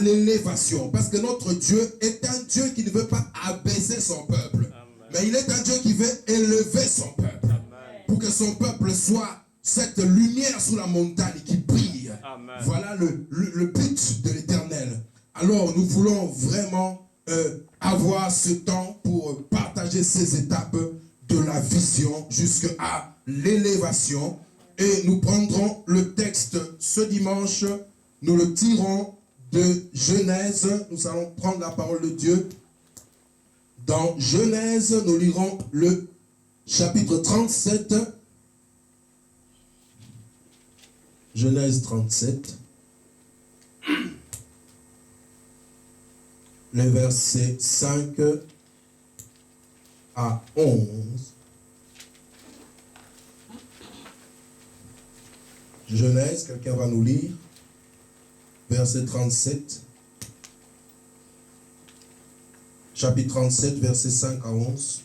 l'élévation. Parce que notre Dieu est un Dieu qui ne veut pas abaisser son peuple. Amen. Mais il est un Dieu qui veut élever son peuple. Amen. Pour que son peuple soit cette lumière sous la montagne qui brille. Amen. Voilà le but de l'Éternel. Alors nous voulons vraiment avoir ce temps pour partager ces étapes de la vision jusqu'à l'élévation. Et nous prendrons le texte ce dimanche. Nous le tirons de Genèse. Nous allons prendre la parole de Dieu. Dans Genèse, nous lirons le chapitre 37. Genèse 37. Les versets 5 à 11. Genèse, quelqu'un va nous lire. Verset 37. Chapitre 37, versets 5 à 11.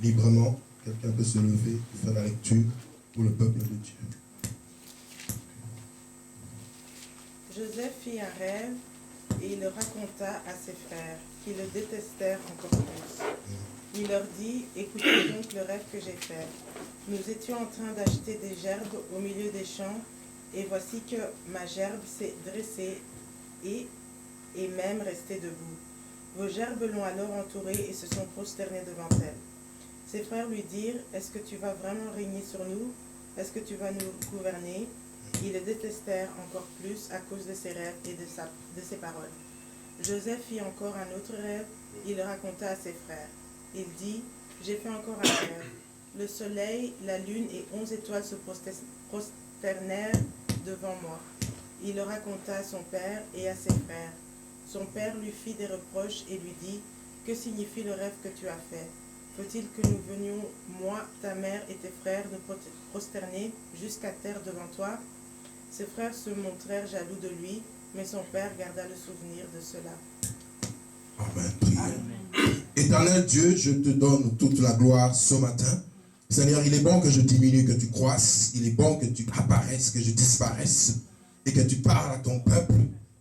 Librement, quelqu'un peut se lever et faire la lecture pour le peuple de Dieu. Joseph fit un rêve et il le raconta à ses frères, qui le détestèrent encore plus. Il leur dit, écoutez donc le rêve que j'ai fait. Nous étions en train d'acheter des gerbes au milieu des champs, et voici que ma gerbe s'est dressée et même restée debout. Vos gerbes l'ont alors entourée et se sont prosternés devant elle. Ses frères lui dirent, est-ce que tu vas vraiment régner sur nous? Est-ce que tu vas nous gouverner? Ils le détestèrent encore plus à cause de ses rêves et de ses paroles. Joseph fit encore un autre rêve, il le raconta à ses frères. Il dit, j'ai fait encore un rêve. Le soleil, la lune et 11 étoiles se prosternèrent devant moi. Il le raconta à son père et à ses frères. Son père lui fit des reproches et lui dit, que signifie le rêve que tu as fait? Faut-il que nous venions, moi, ta mère et tes frères, nous prosterner jusqu'à terre devant toi? Ses frères se montrèrent jaloux de lui, mais son père garda le souvenir de cela. Amen. Prière. Éternel Dieu, je te donne toute la gloire ce matin. Seigneur, il est bon que je diminue, que tu croisses. Il est bon que tu apparaisses, que je disparaisse. Et que tu parles à ton peuple.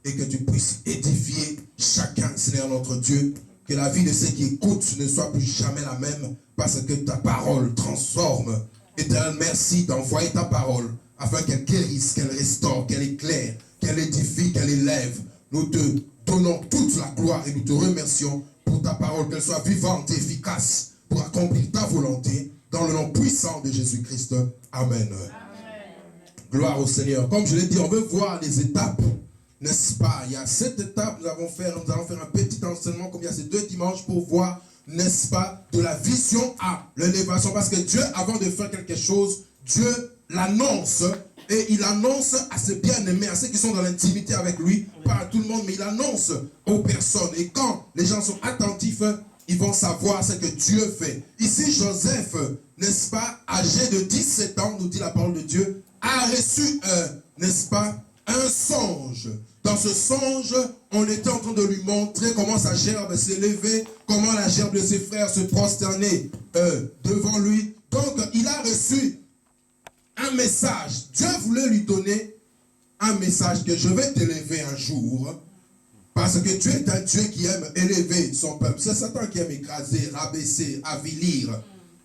Et que tu puisses édifier chacun, Seigneur notre Dieu. Que la vie de ceux qui écoutent ne soit plus jamais la même. Parce que ta parole transforme. Éternel, merci d'envoyer ta parole. Afin qu'elle guérisse, qu'elle restaure, qu'elle éclaire, qu'elle édifie, qu'elle élève. Nous te donnons toute la gloire et nous te remercions pour ta parole, qu'elle soit vivante et efficace pour accomplir ta volonté dans le nom puissant de Jésus-Christ. Amen. Amen. Gloire au Seigneur. Comme je l'ai dit, on veut voir les étapes, n'est-ce pas? Il y a 7 étapes, nous allons faire un petit enseignement comme il y a ces 2 dimanches pour voir, n'est-ce pas, de la vision à l'élévation. Parce que Dieu, avant de faire quelque chose, Dieu l'annonce et il annonce à ses bien-aimés, à ceux qui sont dans l'intimité avec lui, pas à tout le monde, mais il annonce aux personnes. Et quand les gens sont attentifs, ils vont savoir ce que Dieu fait. Ici, Joseph, n'est-ce pas, âgé de 17 ans, nous dit la parole de Dieu, a reçu n'est-ce pas, un songe. Dans ce songe, on était en train de lui montrer comment sa gerbe s'élevait, comment la gerbe de ses frères se prosternait devant lui. Donc, il a reçu un message. Dieu voulait lui donner un message que je vais t'élever un jour. Parce que Dieu est un Dieu qui aime élever son peuple. C'est Satan qui aime écraser, rabaisser, avilir.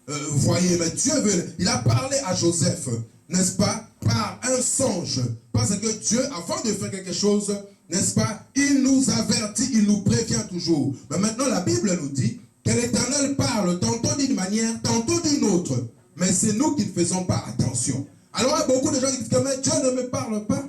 Vous voyez, mais Dieu veut. Il a parlé à Joseph, n'est-ce pas, par un songe. Parce que Dieu, avant de faire quelque chose, n'est-ce pas, il nous avertit, il nous prévient toujours. Mais maintenant, la Bible nous dit que l'Éternel parle tantôt d'une manière, tantôt d'une autre. Mais c'est nous qui ne faisons pas attention. Alors, il y a beaucoup de gens qui disent que mais Dieu ne me parle pas.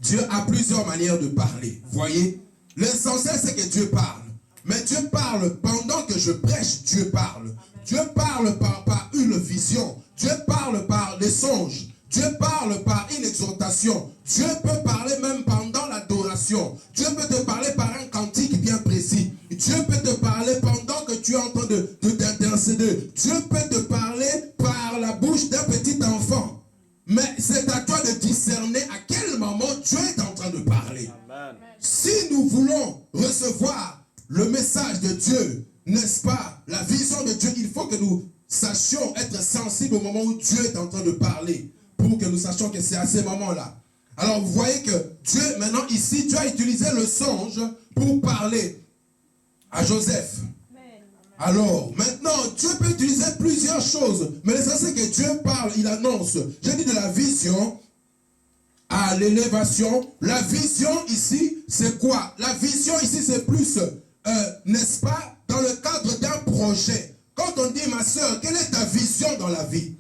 Dieu a plusieurs manières de parler. Vous voyez, l'essentiel c'est que Dieu parle. Mais Dieu parle pendant que je prêche, Dieu parle. Dieu parle par une vision. Dieu parle par des songes. Dieu parle par une exhortation. Dieu peut parler même pendant l'adoration. Dieu peut te parler par un cantique bien précis. Dieu peut te parler pendant que tu es en train de t'intercéder. Dieu peut te parler par la bouche d'un petit enfant. Mais c'est à toi de discerner à quel moment Dieu est en train de parler. Amen. Si nous voulons recevoir le message de Dieu, n'est-ce pas, la vision de Dieu, il faut que nous sachions être sensibles au moment où Dieu est en train de parler. Pour que nous sachions que c'est à ces moments-là. Alors vous voyez que Dieu, maintenant ici, Dieu a utilisé le songe pour parler à Joseph. Alors, maintenant, Dieu peut utiliser plusieurs choses. Mais l'essentiel c'est que Dieu parle, il annonce. J'ai dit de la vision à l'élévation. La vision ici, c'est quoi? La vision ici, c'est plus, n'est-ce pas, dans le cadre d'un projet. Quand on dit, ma soeur, quelle est ta vision dans la vie?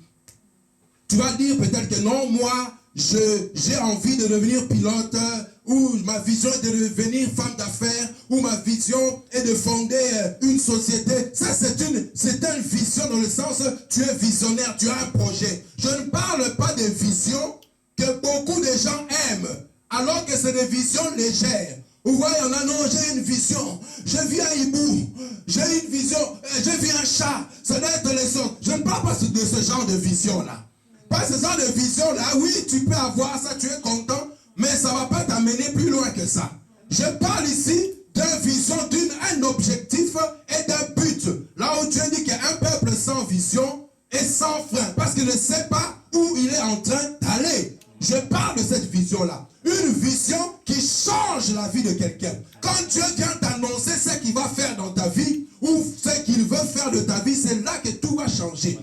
Tu vas dire peut-être que non, moi, j'ai envie de devenir pilote, ou ma vision est de devenir femme d'affaires, ou ma vision est de fonder une société. Ça, c'est une vision dans le sens, tu es visionnaire, tu as un projet. Je ne parle pas de visions que beaucoup de gens aiment, alors que c'est des visions légères. Vous voyez, on a non, j'ai une vision, j'ai vu un hibou, j'ai une vision, j'ai vu un chat, ça doit être les autres. Je ne parle pas de ce genre de vision-là. Pas ce genre de vision-là, oui, tu peux avoir ça, tu es content, mais ça ne va pas t'amener plus loin que ça. Je parle ici d'une vision, d'un objectif et d'un but. Là où Dieu dit qu'un peuple sans vision est sans frein, parce qu'il ne sait pas où il est en train d'aller. Je parle de cette vision-là. Une vision qui change la vie de quelqu'un. Quand Dieu vient t'annoncer ce qu'il va faire dans ta vie, ou ce qu'il veut faire de ta vie, c'est là que tout va changer.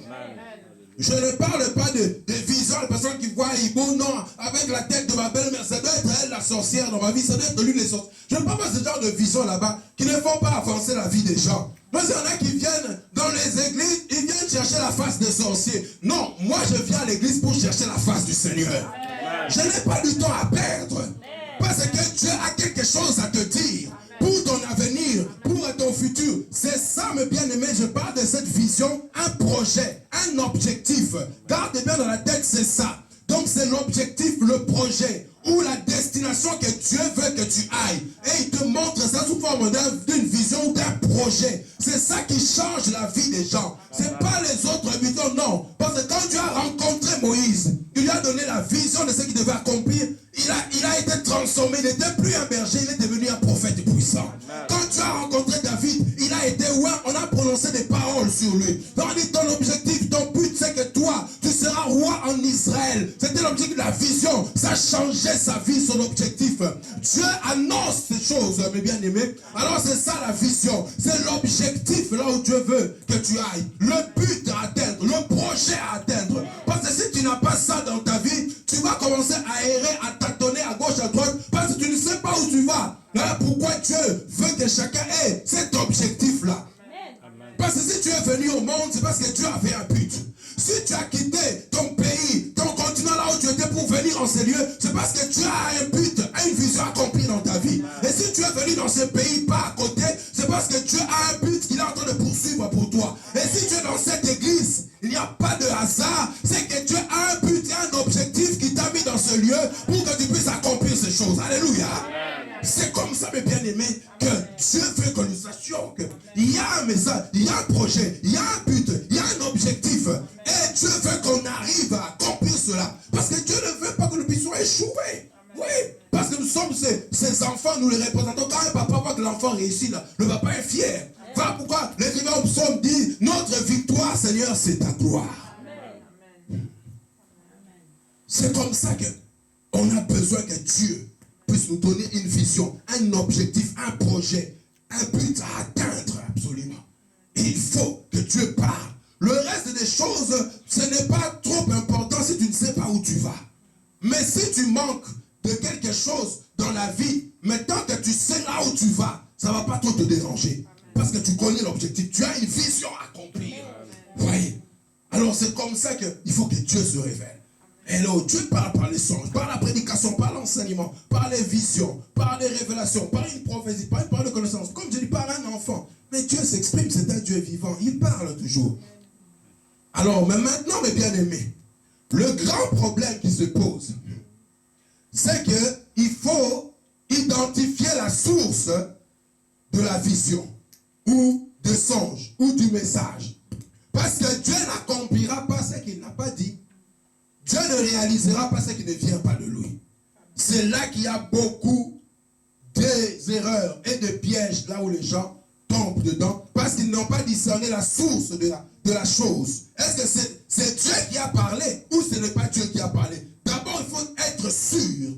Je ne parle pas de vision, de personnes qui voient Ibo, non, avec la tête de ma belle-mère, ça doit être elle la sorcière dans ma vie, ça doit être lui les sorcières. Je ne parle pas de ce genre de vision là-bas, qui ne font pas avancer la vie des gens. Mais il y en a qui viennent dans les églises, ils viennent chercher la face des sorciers. Non, moi je viens à l'église pour chercher la face du Seigneur. Je n'ai pas du temps à perdre. Parce que Dieu a quelque chose à te dire. Pour ton avenir, pour ton futur. C'est ça, mes bien-aimés, je parle de cette vision, un projet, un objectif. Garde bien dans la tête, c'est ça. Donc c'est l'objectif, le projet, ou la destination que Dieu veut que tu ailles. Et il te montre ça sous forme d'une vision, d'un projet. C'est ça qui change la vie des gens. C'est pas les autres visions, non. Parce que quand Dieu a rencontré Moïse, il lui a donné la vision de ce qu'il devait accomplir. Il a été transformé, il n'était plus un berger, il est devenu un prophète puissant. Quand tu as rencontré David, il a été roi, on a prononcé des paroles sur lui. On dit ton objectif, ton but, c'est que toi, tu seras roi en Israël. C'était l'objectif de la vision. Ça changeait sa vie, son objectif. Dieu annonce ces choses, mes bien-aimés. Alors c'est ça la vision. C'est l'objectif là où Dieu veut que tu ailles. Le but à atteindre, le projet à atteindre. Parce que si tu n'as pas ça dans ta vie, tu vas commencer à errer, à tâtonner à gauche, à droite, parce que tu ne sais pas où tu vas. Voilà pourquoi Dieu veut que chacun ait cet objectif-là. Parce que si tu es venu au monde, c'est parce que Dieu avait un but. Si tu as quitté ton pays, ton continent là où tu étais pour venir en ces lieux, c'est parce que tu as un but, une vision accomplie dans ta vie. Et si tu es venu dans ce pays, pas à côté, c'est parce que Dieu a un but qu'il est en train de poursuivre pour toi. Et si tu es dans cette église, il n'y a pas de hasard, c'est que Dieu a un but et un objectif qui t'a mis dans ce lieu pour que tu puisses accomplir ces choses. Alléluia. C'est comme ça, mes bien-aimés, que Dieu veut que nous sachions qu'il y a un message, il y a un projet, il y a un but, il y a un objectif. Et Dieu veut qu'on arrive à accomplir cela. Parce que Dieu ne veut pas que nous puissions échouer. Oui, parce que nous sommes ces enfants, nous les représentons. Quand un papa voit que l'enfant réussit, là, le papa est fier. Voilà pourquoi l'écrivain au psaume dit, notre victoire, Seigneur, c'est ta gloire. C'est comme ça qu'on a besoin que Dieu puisse nous donner une vision, un objectif, un projet, un but à atteindre, absolument. Et il faut que Dieu parle. Le reste des choses, ce n'est pas trop important si tu ne sais pas où tu vas. Mais si tu manques de quelque chose dans la vie, mais tant que tu sais là où tu vas, ça ne va pas trop te déranger. Parce que tu connais l'objectif, tu as une vision à accomplir. Voyez. Alors c'est comme ça qu'il faut que Dieu se révèle. Et là, Dieu parle par les songes, par la prédication, par l'enseignement, par les visions, par les révélations, par une prophétie, par une parole de connaissance. Comme je dis, par un enfant. Mais Dieu s'exprime, c'est un Dieu vivant. Il parle toujours. Alors, mais maintenant, mes bien-aimés, le grand problème qui se pose, c'est qu'il faut identifier la source de la vision, ou des songes, ou du message. Parce que Dieu n'accomplira pas ce qu'il n'a pas dit. Dieu ne réalisera pas ce qui ne vient pas de lui. C'est là qu'il y a beaucoup d'erreurs et de pièges, là où les gens tombent dedans, parce qu'ils n'ont pas discerné la source de la chose. Est-ce que c'est Dieu qui a parlé, ou ce n'est pas Dieu qui a parlé? D'abord, il faut être être sûr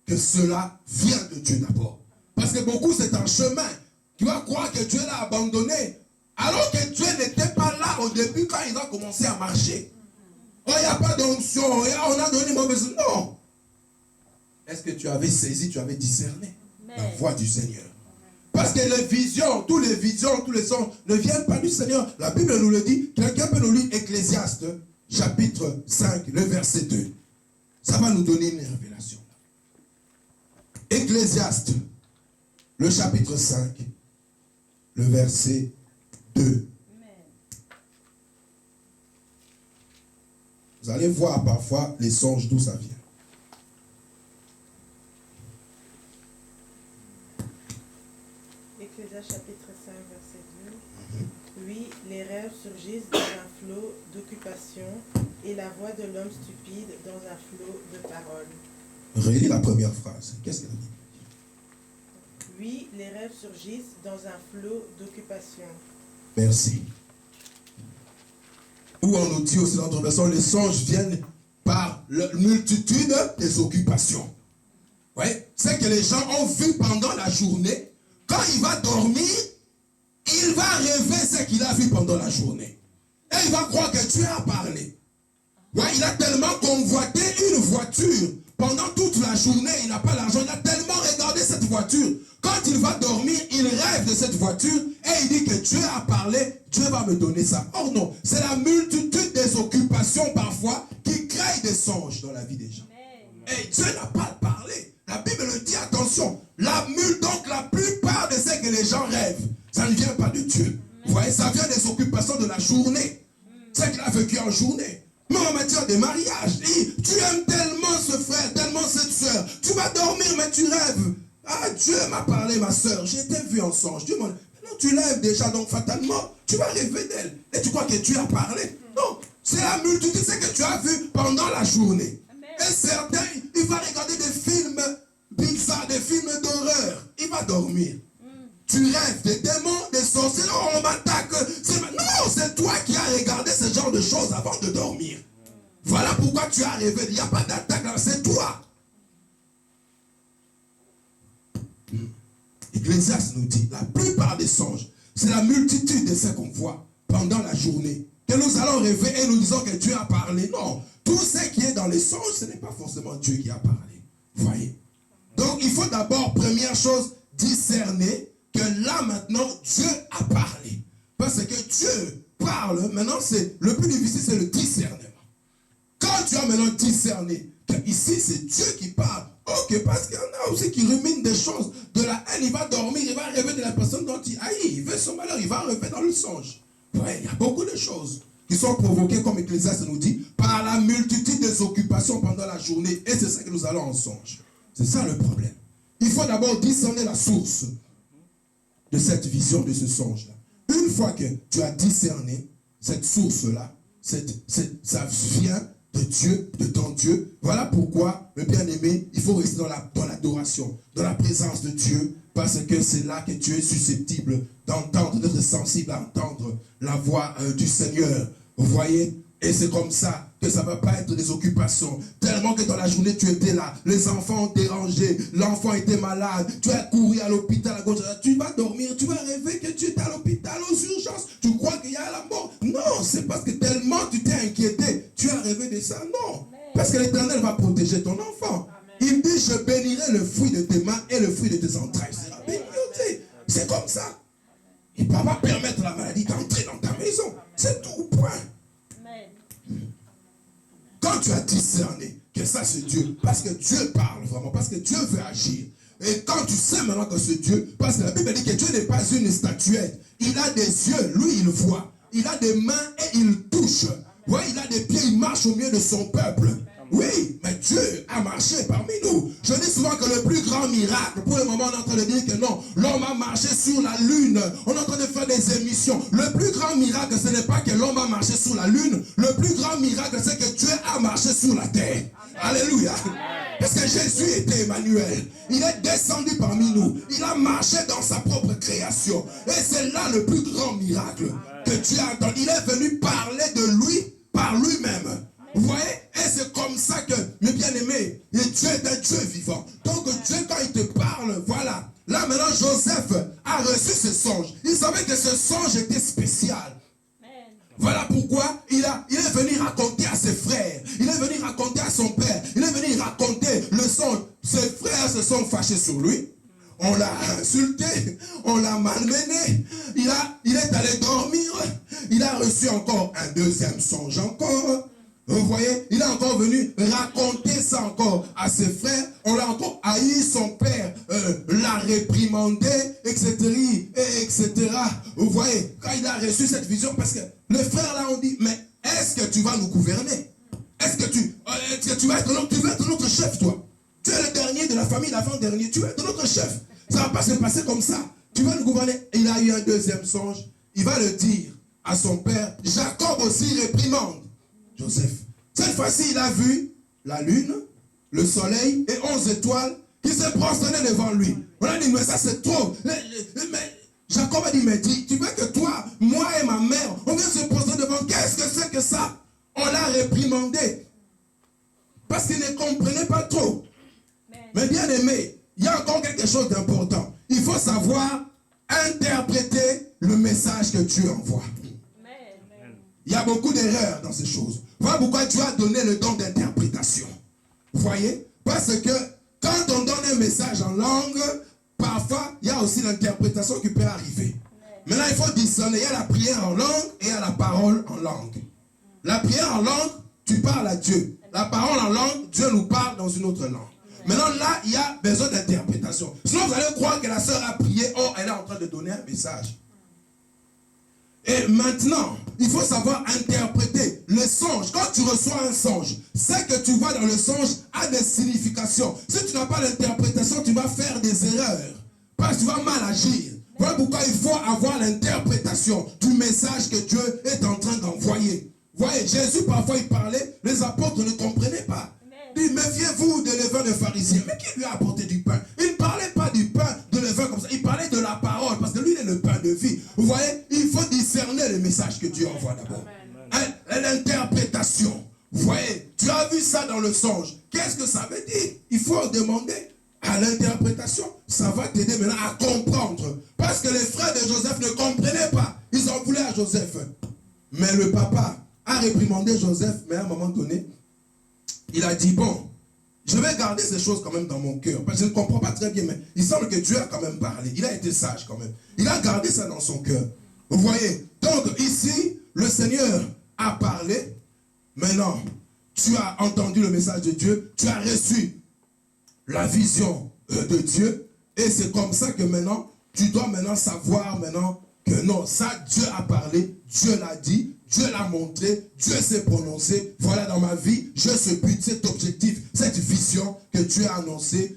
que cela vient de Dieu d'abord. Parce que beaucoup, c'est un chemin. Tu vas croire que Dieu l'a abandonné, alors que Dieu n'était pas là au début quand ils ont commencé à marcher. Oh, il n'y a pas d'onction, on a donné une mauvaise... Non. Est-ce que tu avais saisi, tu avais discerné la voix du Seigneur? Parce que les visions, tous les sons ne viennent pas du Seigneur. La Bible nous le dit. Quelqu'un peut nous lire Ecclésiaste, chapitre 5, le verset 2. Ça va nous donner une révélation. Ecclésiaste, le chapitre 5, le verset 2. Vous allez voir parfois les songes d'où ça vient. Ecclésiaste chapitre 5, verset 2. Oui, les rêves surgissent dans un flot d'occupation et la voix de l'homme stupide dans un flot de paroles. Relis la première phrase. Qu'est-ce qu'elle dit? Oui, les rêves surgissent dans un flot d'occupation. Merci. Ou on nous dit aussi dans notre version, les songes viennent par la multitude des occupations. Oui, c'est que les gens ont vu pendant la journée. Quand il va dormir, il va rêver ce qu'il a vu pendant la journée. Et il va croire que Dieu a parlé. Ouais, il a tellement convoité une voiture pendant toute la journée, il n'a pas l'argent, il a tellement regardé cette voiture. Quand il va dormir, il rêve de cette voiture et il dit que Dieu a parlé, Dieu va me donner ça. Or non, c'est la multitude des occupations parfois qui créent des songes dans la vie des gens. Et Dieu n'a pas parlé. La Bible le dit, attention, donc la plupart de ce que les gens rêvent, ça ne vient pas de Dieu. Vous voyez, ça vient des occupations de la journée. C'est qu'il a vécu en journée. Mais en matière de mariage, tu aimes tellement ce frère, tellement cette soeur. Tu vas dormir, mais tu rêves. Ah, Dieu m'a parlé, ma soeur. J'ai été vu en songe. Dieu m'a dit, non, tu rêves déjà, donc fatalement, tu vas rêver d'elle. Et tu crois que Dieu a parlé? Non, c'est la multitude, c'est que tu as vu pendant la journée. Et certains, il va regarder des films bizarres, des films d'horreur. Il va dormir. Tu rêves des démons, des sorciers, on m'attaque. Non, c'est toi qui as regardé ce genre de choses avant de dormir. Voilà pourquoi tu as rêvé. Il n'y a pas d'attaque là, c'est toi. Ecclésiaste nous dit, la plupart des songes, c'est la multitude de ce qu'on voit pendant la journée. Que nous allons rêver et nous disons que Dieu a parlé. Non, tout ce qui est dans les songes, ce n'est pas forcément Dieu qui a parlé. Vous voyez? Donc il faut d'abord, première chose, discerner que là maintenant, Dieu a parlé. Parce que Dieu parle, maintenant c'est le plus difficile, c'est le discernement. Quand tu as maintenant discerné que ici c'est Dieu qui parle, ok, parce qu'il y en a aussi qui ruminent des choses, de la haine, il va dormir, il va rêver de la personne dont il haït, il veut son malheur, il va rêver dans le songe. Ouais, il y a beaucoup de choses qui sont provoquées, comme Ecclésiaste nous dit, par la multitude des occupations pendant la journée, et c'est ça que nous allons en songe. C'est ça le problème. Il faut d'abord discerner la source de cette vision, de ce songe-là. Une fois que tu as discerné cette source-là, ça vient de Dieu, de ton Dieu. Voilà pourquoi, le bien-aimé, il faut rester dans l'adoration, dans la présence de Dieu, parce que c'est là que tu es susceptible d'entendre, d'être sensible à entendre la voix du Seigneur. Vous voyez? Et c'est comme ça que ça ne va pas être des occupations. Tellement que dans la journée, tu étais là. Les enfants ont dérangé. L'enfant était malade. Tu as couru à l'hôpital à gauche. Tu vas dormir. Tu vas rêver que tu es à l'hôpital aux urgences. Tu crois qu'il y a la mort. Non, c'est parce que tellement tu t'es inquiété. Tu as rêvé de ça. Non. Parce que l'Éternel va protéger ton enfant. Il dit, je bénirai le fruit de tes mains et le fruit de tes entrailles. C'est comme ça. Il ne va pas permettre la maladie d'entrer dans ta maison. C'est tout, point. Quand tu as discerné que ça c'est Dieu, parce que Dieu parle vraiment, parce que Dieu veut agir. Et quand tu sais maintenant que c'est Dieu, parce que la Bible dit que Dieu n'est pas une statuette. Il a des yeux, lui il voit. Il a des mains et il touche. Oui, il a des pieds, il marche au milieu de son peuple. Oui, mais Dieu a marché parmi nous. Je dis souvent que le plus grand miracle, pour le moment on est en train de dire que non, l'homme a marché sur la lune. On est en train de faire des émissions. Le plus grand miracle, ce n'est pas que l'homme a marché sur la lune. Le plus grand miracle, c'est que Dieu a marché sur la terre. Amen. Alléluia. Parce que Jésus était Emmanuel. Il est descendu parmi nous. Il a marché dans sa propre création. Et c'est là le plus grand miracle que Dieu a entendu. Il est venu parler de lui par lui-même. Vous voyez? Et c'est comme ça que Mais bien aimé, et Dieu est un Dieu vivant. Donc Dieu, quand il te parle, voilà. Là maintenant, Joseph a reçu ce songe. Il savait que ce songe était spécial. Voilà pourquoi il est venu raconter à ses frères. Il est venu raconter à son père. Il est venu raconter le songe. Ses frères se sont fâchés sur lui. On l'a insulté, on l'a malmené, il est allé dormir, il a reçu encore un deuxième songe encore. Vous voyez, il est encore venu raconter ça encore à ses frères. On l'a encore haï, son père l'a réprimandé, etc., etc. Vous voyez, quand il a reçu cette vision, parce que les frères là ont dit, mais est-ce que tu vas nous gouverner? Est-ce que tu vas être notre chef, toi? Tu es le dernier de la famille, l'avant-dernier. Tu es notre chef. Ça ne va pas se passer comme ça. Tu vas nous gouverner. Il a eu un deuxième songe. Il va le dire à son père. Jacob aussi réprimande Joseph. Cette fois-ci, il a vu la lune, le soleil et 11 étoiles qui se prosternaient devant lui. On a dit, mais ça c'est trop. Mais Jacob a dit, mais tu veux que toi, moi et ma mère, on vient se prosterner devant. Qu'est-ce que c'est que ça? On l'a réprimandé. Parce qu'il ne comprenait pas trop. Mais bien aimé, il y a encore quelque chose d'important. Il faut savoir interpréter le message que Dieu envoie. Il y a beaucoup d'erreurs dans ces choses. Voilà pourquoi Dieu a donné le don d'interprétation. Vous voyez? Parce que quand on donne un message en langue, parfois, il y a aussi l'interprétation qui peut arriver. Maintenant, il faut discerner. Il y a la prière en langue et il y a la parole en langue. La prière en langue, tu parles à Dieu. La parole en langue, Dieu nous parle dans une autre langue. Maintenant, là, il y a besoin d'interprétation. Sinon, vous allez croire que la sœur a prié. Oh, elle est en train de donner un message. Et maintenant, il faut savoir interpréter le songe. Quand tu reçois un songe, ce que tu vois dans le songe a des significations. Si tu n'as pas l'interprétation, tu vas faire des erreurs. Parce que tu vas mal agir. Voilà pourquoi il faut avoir l'interprétation du message que Dieu est en train d'envoyer. Vous voyez, Jésus, parfois, il parlait, les apôtres ne comprenaient pas. Il dit, méfiez-vous de levain des pharisiens. Mais qui lui a apporté du pain? Il ne parlait pas du pain, de levain comme ça. Il parlait de la parole, parce que lui, il est le pain de vie. Vous voyez, il faut discerner le message que Dieu envoie d'abord. L'interprétation. Vous voyez, tu as vu ça dans le songe. Qu'est-ce que ça veut dire? Il faut demander à l'interprétation. Ça va t'aider maintenant à comprendre. Parce que les frères de Joseph ne comprenaient pas. Ils en voulaient à Joseph. Mais le papa a réprimandé Joseph, mais à un moment donné, il a dit, bon, je vais garder ces choses quand même dans mon cœur. Parce que je ne comprends pas très bien, mais il semble que Dieu a quand même parlé. Il a été sage quand même. Il a gardé ça dans son cœur. Vous voyez? Donc ici, le Seigneur a parlé. Maintenant, tu as entendu le message de Dieu. Tu as reçu la vision de Dieu. Et c'est comme ça que maintenant, tu dois maintenant savoir maintenant que non, ça, Dieu a parlé. Dieu l'a dit. Dieu l'a montré, Dieu s'est prononcé. Voilà dans ma vie, j'ai ce but, cet objectif, cette vision que Dieu a annoncé,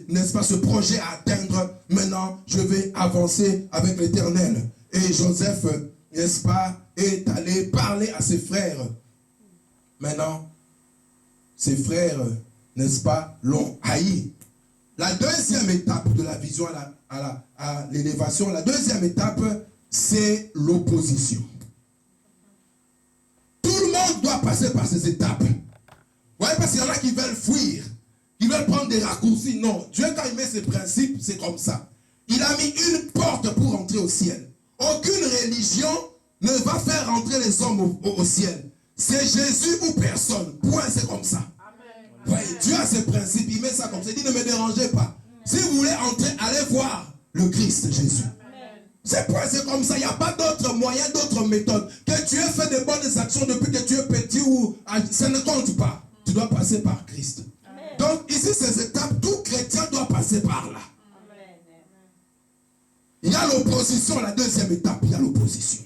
n'est-ce pas, ce projet à atteindre. Maintenant, je vais avancer avec l'Éternel. Et Joseph, n'est-ce pas, est allé parler à ses frères. Maintenant, ses frères, n'est-ce pas, l'ont haï. La deuxième étape de la vision à l'élévation, la deuxième étape, c'est l'opposition. Tout le monde doit passer par ces étapes. Vous voyez, parce qu'il y en a qui veulent fuir, qui veulent prendre des raccourcis. Non, Dieu, quand il met ses principes, c'est comme ça. Il a mis une porte pour entrer au ciel. Aucune religion ne va faire rentrer les hommes au ciel. C'est Jésus ou personne. Point, c'est comme ça. Vous voyez, Dieu a ses principes, il met ça comme ça. Il dit, ne me dérangez pas. Si vous voulez entrer, allez voir le Christ Jésus. C'est comme ça, il n'y a pas d'autre moyen, d'autre méthode. Que tu aies fait de bonnes actions depuis que tu es petit ou ça ne compte pas. Tu dois passer par Christ. Amen. Donc ici, ces étapes, tout chrétien doit passer par là. Amen. Il y a l'opposition, la deuxième étape, il y a l'opposition.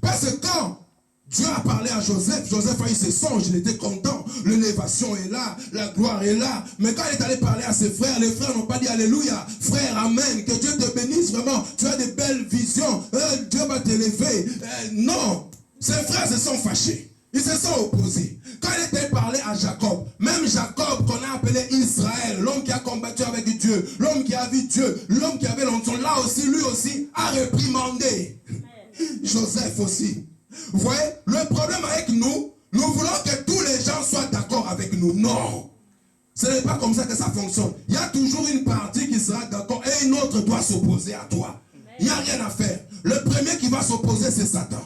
Parce que quand Dieu a parlé à Joseph, Joseph a eu ses songes, il était content, l'élévation est là, la gloire est là. Mais quand il est allé parler à ses frères, les frères n'ont pas dit alléluia, frère, amen, que Dieu te bénisse vraiment, tu as des belles visions, Dieu va t'élever. Non, ses frères se sont fâchés, ils se sont opposés. Quand il était parlé à Jacob, même Jacob qu'on a appelé Israël, l'homme qui a combattu avec Dieu, l'homme qui a vu Dieu, l'homme qui avait l'onction, là aussi, lui aussi, a réprimandé. Joseph aussi. Vous voyez, le problème avec nous, nous voulons que tous les gens soient d'accord avec nous. Non. Ce n'est pas comme ça que ça fonctionne. Il y a toujours une partie qui sera d'accord et une autre doit s'opposer à toi. Il n'y a rien à faire. Le premier qui va s'opposer, c'est Satan.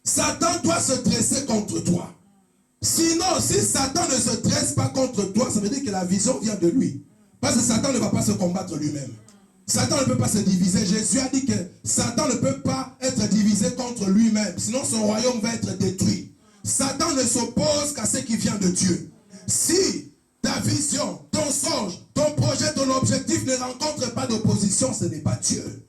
Satan doit se dresser contre toi. Sinon, si Satan ne se dresse pas contre toi, ça veut dire que la vision vient de lui. Parce que Satan ne va pas se combattre lui-même. Satan ne peut pas se diviser. Jésus a dit que Satan ne peut pas être divisé contre lui-même. Sinon, son royaume va être détruit. Satan ne s'oppose qu'à ce qui vient de Dieu. Si ta vision, ton songe, ton projet, ton objectif ne rencontre pas d'opposition, ce n'est pas Dieu.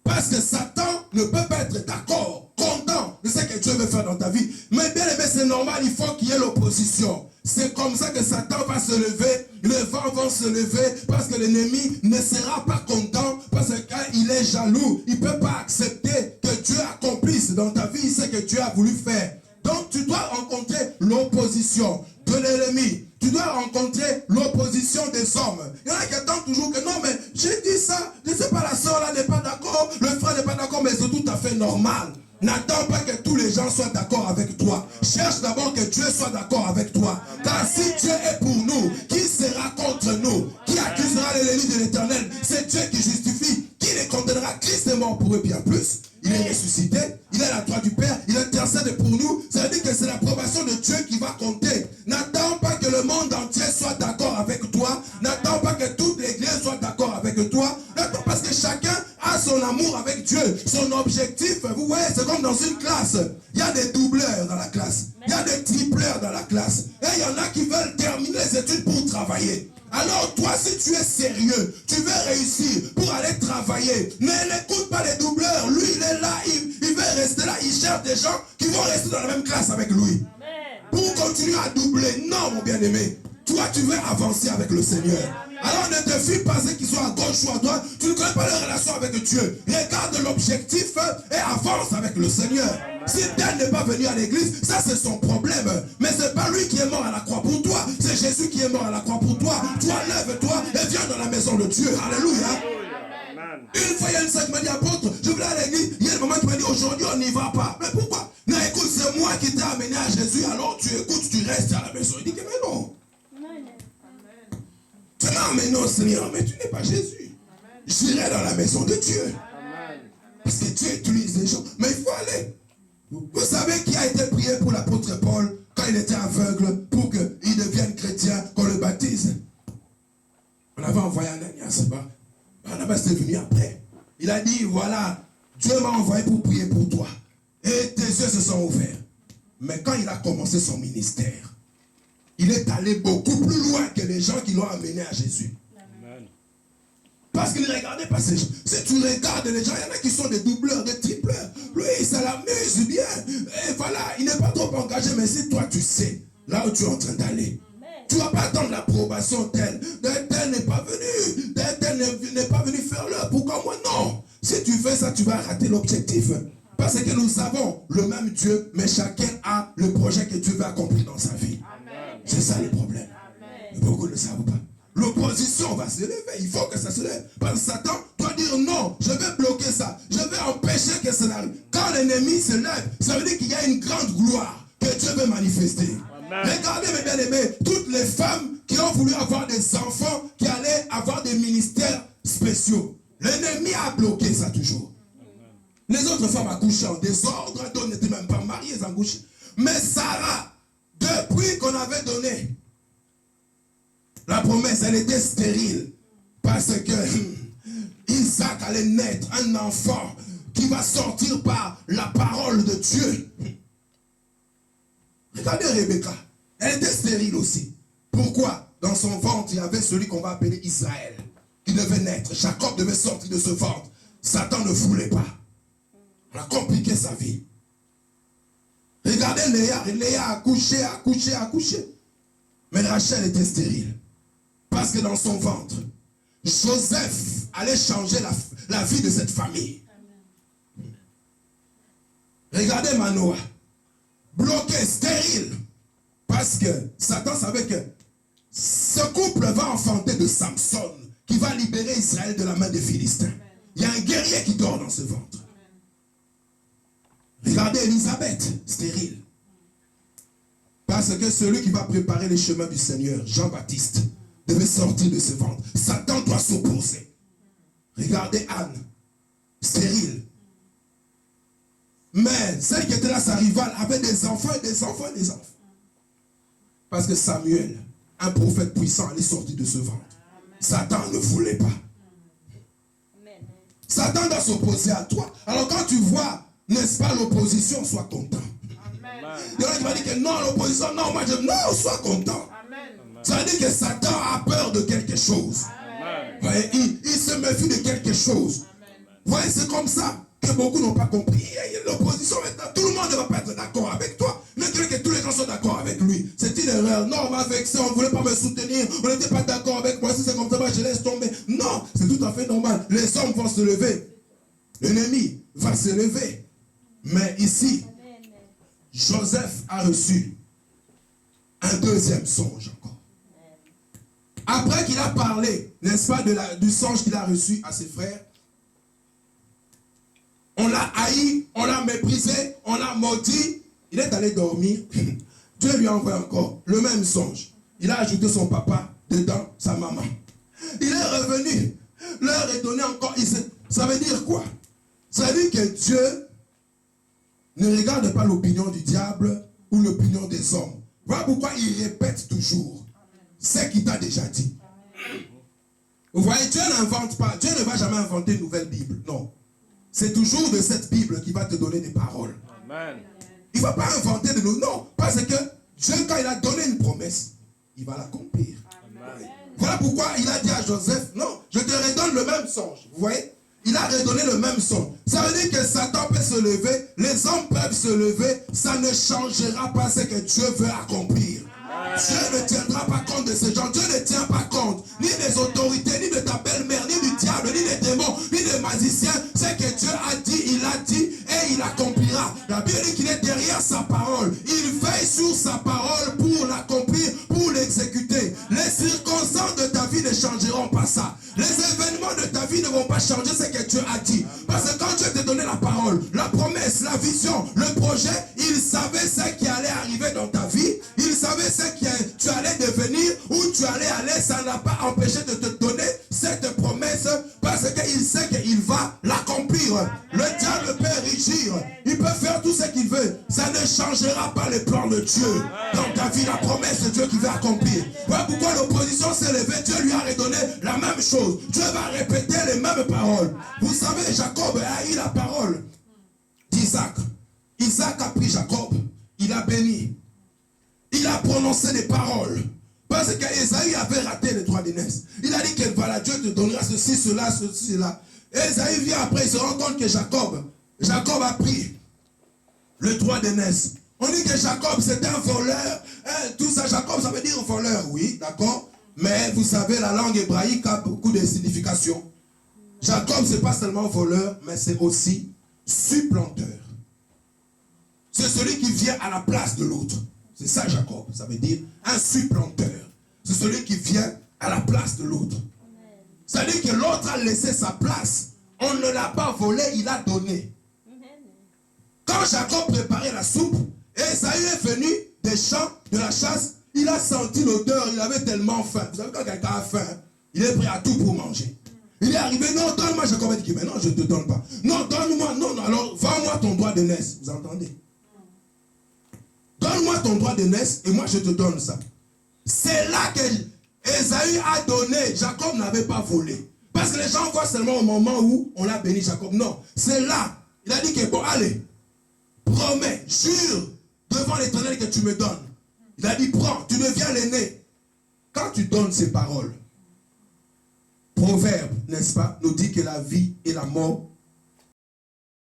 Parce que Satan ne peut pas être d'accord, content de ce que Dieu veut faire dans ta vie. Mais bien aimé, c'est normal, il faut qu'il y ait l'opposition. C'est comme ça que Satan va se lever, le vent va se lever, parce que l'ennemi ne sera pas content, parce que quand il est jaloux, il ne peut pas accepter que Dieu accomplisse dans ta vie ce que Dieu a voulu faire. Donc tu dois rencontrer l'opposition de l'ennemi. Tu dois rencontrer l'opposition des hommes. Il y en a qui attendent toujours que non, mais j'ai dit ça, je ne sais pas, la soeur là n'est pas d'accord, le frère n'est pas d'accord, mais c'est tout à fait normal. N'attends pas que tous les gens soient d'accord avec toi. Cherche d'abord que Dieu soit d'accord avec toi. Car si Dieu est pour nous, qui sera contre nous? Qui accusera l'ennemi de l'Éternel? C'est Dieu qui justifie. Qui les condamnera? Christ est mort pour eux bien plus. Il est ressuscité, il est à la droite du Père, il intercède pour nous. Ça veut dire que c'est l'approbation de Dieu qui va compter. N'attends pas que le monde entier soit d'accord avec toi. N'attends pas que toute l'église soit d'accord avec toi. N'attends parce que chacun a son amour avec Dieu, son objectif. Vous voyez, c'est comme dans une classe. Il y a des doubleurs dans la classe. Il y a des tripleurs dans la classe. Et il y en a qui veulent terminer les études pour travailler. Alors toi, si tu es sérieux, tu veux réussir pour aller travailler, mais n'écoute pas les doubleurs. Lui, il est là, il veut rester là. Il cherche des gens qui vont rester dans la même classe avec lui. Pour continuer à doubler. Non, mon bien-aimé. Toi, tu veux avancer avec le Seigneur. Alors ne te fie pas à ceux qui sont à gauche ou à droite. Tu ne connais pas leur relation avec Dieu. Regarde l'objectif et avance avec le Seigneur. Si tel n'est pas venu à l'église, ça c'est son problème. Mais ce n'est pas lui qui est mort à la croix pour toi. C'est Jésus qui est mort à la croix pour toi. Toi, lève-toi et viens dans la maison de Dieu. Alléluia. Une fois, il y a une sœur qui m'a dit, apôtre, je voulais à l'église. Il y a un moment qui m'a dit, aujourd'hui, on n'y va pas. Mais pourquoi? Non, écoute, c'est moi qui t'ai amené à Jésus. Alors tu écoutes, tu restes à la maison. Il dit, mais non. Tu m'as amené au Seigneur, mais tu n'es pas Jésus. J'irai dans la maison de Dieu. Parce que Dieu utilise les gens. Mais il faut aller. Vous savez qui a été prié pour l'apôtre Paul quand il était aveugle pour qu'il devienne chrétien, qu'on le baptise? On avait envoyé Ananias. Ananias est venu après. Il a dit, voilà, Dieu m'a envoyé pour prier pour toi. Et tes yeux se sont ouverts. Mais quand il a commencé son ministère, il est allé beaucoup plus loin que les gens qui l'ont amené à Jésus. Amen. Parce qu'il ne regardait pas ces gens. Si tu regardes les gens, il y en a qui sont des doubleurs, des tripleurs. Lui, ça l'amuse bien. Et voilà, il n'est pas trop engagé. Mais si toi, tu sais, là où tu es en train d'aller, tu ne vas pas attendre l'approbation telle. Tel n'est pas venu. Tel n'est pas venu faire l'heure. Pourquoi moi? Non. Si tu fais ça, tu vas rater l'objectif. Parce que nous avons le même Dieu, mais chacun a le projet que Dieu veut accomplir dans sa vie. C'est ça le problème. Mais beaucoup ne le savent pas. L'opposition va se lever. Il faut que ça se lève. Parce que Satan doit dire non, je vais bloquer ça. Je vais empêcher que ça n'arrive. Quand l'ennemi se lève, ça veut dire qu'il y a une grande gloire que Dieu veut manifester. Amen. Regardez mes bien-aimés, toutes les femmes qui ont voulu avoir des enfants, qui allaient avoir des ministères spéciaux. L'ennemi a bloqué ça toujours. Les autres femmes accouchaient en désordre, d'autres n'étaient même pas mariées, elles accouchaient. Mais Sarah, depuis qu'on avait donné la promesse, elle était stérile. Parce que Isaac allait naître, un enfant qui va sortir par la parole de Dieu. Regardez Rebecca, elle était stérile aussi. Pourquoi? Dans son ventre, il y avait celui qu'on va appeler Israël, qui devait naître. Jacob devait sortir de ce ventre. Satan ne voulait pas. On a compliqué sa vie. Regardez Léa. Léa a accouché. Mais Rachel était stérile. Parce que dans son ventre, Joseph allait changer la vie de cette famille. Regardez Manoah. Bloqué, stérile. Parce que Satan savait que ce couple va enfanter de Samson, qui va libérer Israël de la main des Philistins. Il y a un guerrier qui dort dans ce ventre. Regardez Élisabeth, stérile. Parce que celui qui va préparer les chemins du Seigneur, Jean-Baptiste, devait sortir de ce ventre. Satan doit s'opposer. Regardez Anne, stérile. Mais celle qui était là, sa rivale, avait des enfants et des enfants et des enfants. Parce que Samuel, un prophète puissant, allait sortir de ce ventre. Satan ne voulait pas. Satan doit s'opposer à toi. Alors quand tu vois, n'est-ce pas, l'opposition, sois content. Il y en a qui vont dire que non, l'opposition, non, moi je... Non, sois content. Ça veut dire que Satan a peur de quelque chose. Voyez, il se méfie de quelque chose. Voyez, c'est comme ça que beaucoup n'ont pas compris. L'opposition maintenant, tout le monde ne va pas être d'accord avec toi. Mais que tous les gens sont d'accord avec lui. C'est une erreur. Non, on m'a vexé, on ne voulait pas me soutenir, on n'était pas d'accord avec moi. Si c'est comme ça, moi, je laisse tomber. Non, c'est tout à fait normal. Les hommes vont se lever. L'ennemi va se lever. Mais ici, Joseph a reçu un deuxième songe encore. Après qu'il a parlé, n'est-ce pas, du songe qu'il a reçu à ses frères, on l'a haï, on l'a méprisé, on l'a maudit. Il est allé dormir. Dieu lui a envoyé encore le même songe. Il a ajouté son papa dedans, sa maman. Il est revenu. Leur est donné encore. Ça veut dire quoi? Ça veut dire que Dieu ne regarde pas l'opinion du diable ou l'opinion des hommes. Voilà pourquoi il répète toujours ce qu'il t'a déjà dit. Vous voyez, Dieu n'invente pas. Dieu ne va jamais inventer une nouvelle Bible. Non. C'est toujours de cette Bible qui va te donner des paroles. Amen. Il ne va pas inventer de nous. Non. Parce que Dieu, quand il a donné une promesse, il va l'accomplir. Voilà pourquoi il a dit à Joseph, non, je te redonne le même songe. Vous voyez? Il a redonné le même songe. Ça veut dire que Satan peut se lever, les hommes peuvent se lever, ça ne changera pas ce que Dieu veut accomplir. Dieu ne tiendra pas compte de ces gens. Dieu ne tient pas compte ni des autorités, ni de ta belle-mère, ni du diable, ni des démons, ni des magiciens. C'est que Dieu a dit, il a dit et il accomplira. La Bible dit qu'il est derrière sa parole. Il veille sur sa parole pour l'accomplir, pour l'exécuter. Les circonstances de ta vie ne changeront pas ça. Les événements de ta vie ne vont pas changer ce que Dieu a dit. Parce que quand Dieu t'a donné la parole, la promesse, la vision, le projet, il savait ce qui allait arriver dans ta vie. Il savait ce que tu allais devenir, où tu allais aller. Ça n'a pas empêché de te donner cette promesse parce qu'il sait qu'il va l'accomplir. Le diable peut régir. Il peut faire tout ce qu'il veut. Ça ne changera pas les plans de Dieu dans ta vie, la promesse de Dieu qui va accomplir. Voilà pourquoi l'opposition s'est levée. Dieu lui a redonné la même chose. Dieu va répéter les mêmes paroles. Vous savez, Jacob a eu la parole d'Isaac. Isaac a pris Jacob. Il a béni. Il a prononcé des paroles. Parce qu'Ésaü avait raté les droits d'aînesse. Il a dit que voilà, Dieu te donnera ceci, cela, ceci, cela. Ésaü vient après, il se rend compte que Jacob a pris le droit d'aînesse. On dit que Jacob c'était un voleur. Tout ça, Jacob ça veut dire voleur, oui, d'accord. Mais vous savez, la langue hébraïque a beaucoup de significations. Jacob, c'est pas seulement voleur, mais c'est aussi supplanteur. C'est celui qui vient à la place de l'autre. C'est ça Jacob, ça veut dire un supplanteur. C'est celui qui vient à la place de l'autre. Ça veut dire que l'autre a laissé sa place. On ne l'a pas volé, il a donné. Quand Jacob préparait la soupe, Ésaü est venu des champs, de la chasse, il a senti l'odeur, il avait tellement faim. Vous savez quand quelqu'un a faim, il est prêt à tout pour manger. Il est arrivé, non, donne-moi, Jacob a dit, mais non, je ne te donne pas. Non, donne-moi, non, alors vends-moi ton droit d'aînesse. Vous entendez? Donne-moi ton droit d'aînesse et moi je te donne ça. C'est là que Ésaü a donné. Jacob n'avait pas volé. Parce que les gens voient seulement au moment où on a béni Jacob. Non, c'est là. Il a dit que bon, allez, promets, jure devant l'Éternel que tu me donnes. Il a dit, prends, tu deviens l'aîné. Quand tu donnes ces paroles, Proverbe, n'est-ce pas, nous dit que la vie et la mort